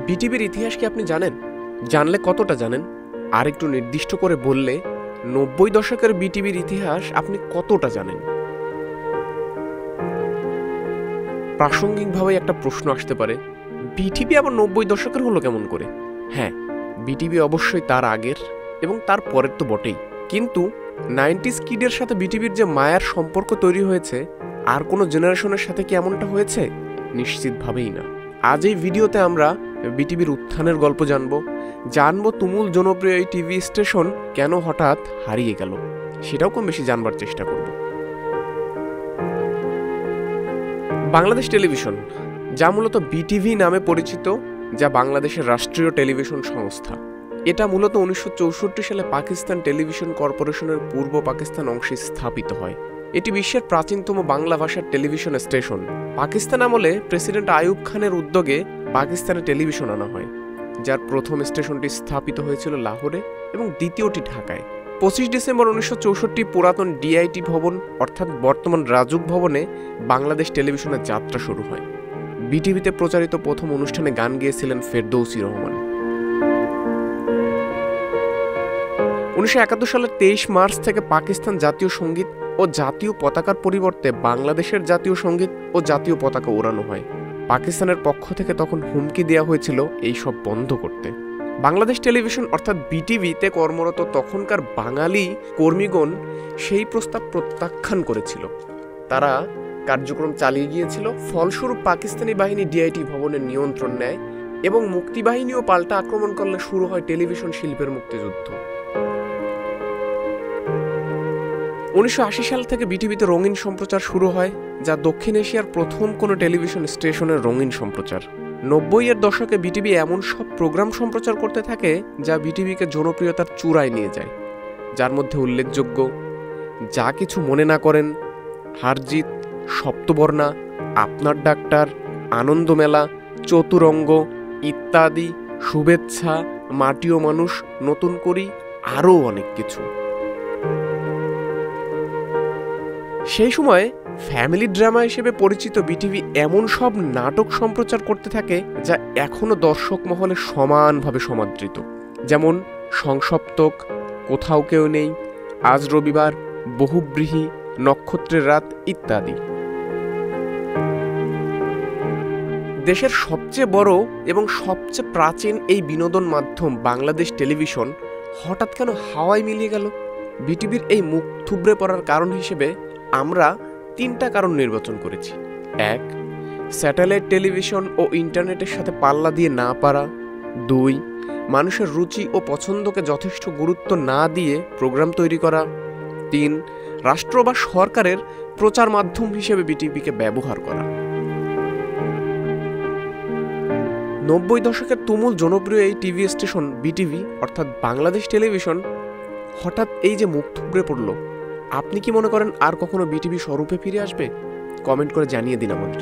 বিটিভির ইতিহাস কি আপনি জানেন? জানলে কতটা জানেন? আর একটু নির্দিষ্ট করে বললে ৯০ দশকের বিটিভির ইতিহাস আপনি কতটা জানেন? প্রাসঙ্গিকভাবে একটা প্রশ্ন আসতে পারে, বিটিভি আবার ৯০ দশকের হলো কেমন করে? হ্যাঁ, বিটিভি অবশ্যই তার আগের এবং তার পরের তো বটেই, কিন্তু 90s কিডের সাথে বিটিভির যে মায়ার সম্পর্ক তৈরি হয়েছে, আর কোনো জেনারেশনের সাথে কি এমনটা হয়েছে? নিশ্চিতভাবেই না। আজ এই ভিডিওতে আমরা বিটিভির উত্থানের গল্প জানবো তুমুল জনপ্রিয় এই টিভি স্টেশন কেন হঠাৎ হারিয়ে গেল, সেটাও কম বেশি জানবার চেষ্টা করব। বাংলাদেশ টেলিভিশন, যা মূলত বিটিভি নামে পরিচিত, যা বাংলাদেশের রাষ্ট্রীয় টেলিভিশন সংস্থা। এটা মূলত 1964 সালে পাকিস্তান টেলিভিশন কর্পোরেশনের পূর্ব পাকিস্তান অংশে স্থাপিত হয়। এটি বিশ্বের প্রাচীনতম বাংলা ভাষার টেলিভিশন স্টেশন। পাকিস্তান আমলে প্রেসিডেন্ট আইয়ুব খানের উদ্যোগে পাকিস্তানে টেলিভিশন আনা হয়, যার প্রথম স্টেশনটি স্থাপিত হয়েছিল লাহোরে এবং দ্বিতীয়টি ঢাকায়। 25 ডিসেম্বর 1964 পুরাতন ডিআইটি ভবন অর্থাৎ বর্তমান রাজুক ভবনে বাংলাদেশ টেলিভিশনের যাত্রা শুরু হয়। বিটিভিতে প্রচারিত প্রথম অনুষ্ঠানে গান গেয়েছিলেন ফেরদৌসী রহমান। 1971 সালের 23 মার্চ থেকে পাকিস্তান জাতীয় সঙ্গীত ও জাতীয় পতাকার পরিবর্তে বাংলাদেশের জাতীয় সঙ্গীত ও জাতীয় পতাকা ওড়ানো হয়। পাকিস্তানের পক্ষ থেকে তখন হুমকি দেওয়া হয়েছিল এই সব বন্ধ করতে। বাংলাদেশ টেলিভিশন অর্থাৎ বিটিভিতে কর্মরত তখনকার বাঙালি কর্মীগণ সেই প্রস্তাব প্রত্যাখ্যান করেছিল। তারা কার্যক্রম চালিয়ে গিয়েছিল। ফলস্বরূপ পাকিস্তানি বাহিনী ডিআইটি ভবনের নিয়ন্ত্রণ নেয় এবং মুক্তিবাহিনীও পাল্টা আক্রমণ করলে শুরু হয় টেলিভিশন শিল্পের মুক্তিযুদ্ধ। 1980 সাল থেকে বিটিভিতে রঙিন সম্প্রচার শুরু হয়, যা দক্ষিণ এশিয়ার প্রথম কোনো টেলিভিশন স্টেশনের রঙিন সম্প্রচার। 90-এর দশকে বিটিভি এমন সব প্রোগ্রাম সম্প্রচার করতে থাকে যা বিটিভিকে জনপ্রিয়তার চূড়ায় নিয়ে যায়, যার মধ্যে উল্লেখযোগ্য যা কিছু মনে না করেন, হারজিত, সপ্তবর্ণা, আপনার ডাক্তার, আনন্দমেলা, চতুরঙ্গ ইত্যাদি, শুভেচ্ছা, মাটিও মানুষ, নতুন করি, আরও অনেক কিছু। সেই সময় ফ্যামিলি ড্রামা হিসেবে পরিচিত বিটিভি এমন সব নাটক সম্প্রচার করতে থাকে যা এখনও দর্শক মহলে সমানভাবে সমাদৃত, যেমন সংসপ্তক, কোথাও কেউ নেই, আজ রবিবার, বহুব্রীহি, নক্ষত্রের রাত ইত্যাদি। দেশের সবচেয়ে বড় এবং সবচেয়ে প্রাচীন এই বিনোদন মাধ্যম বাংলাদেশ টেলিভিশন হঠাৎ কেন হাওয়ায় মিলিয়ে গেল? বিটিভির এই মুখ থুবড়ে পড়ার কারণ হিসেবে আমরা 3টা কারণ নির্বাচন করেছি। 1, স্যাটেলাইট টেলিভিশন ও ইন্টারনেটের সাথে পাল্লা দিয়ে না পারা। 2, মানুষের রুচি ও পছন্দকে যথেষ্ট গুরুত্ব না দিয়ে প্রোগ্রাম তৈরি করা। 3, রাষ্ট্র বা সরকারের প্রচার মাধ্যম হিসেবে বিটিভিকে ব্যবহার করা। 90 দশকের তুমুল জনপ্রিয় এই টিভি স্টেশন বিটিভি অর্থাৎ বাংলাদেশ টেলিভিশন হঠাৎ এই যে মুখ থুবড়ে পড়ল, আপনি কি মনে করেন আর কখনো বিটিভি স্বরূপে ফিরে আসবে? কমেন্ট করে জানিয়ে দিন আমাদের।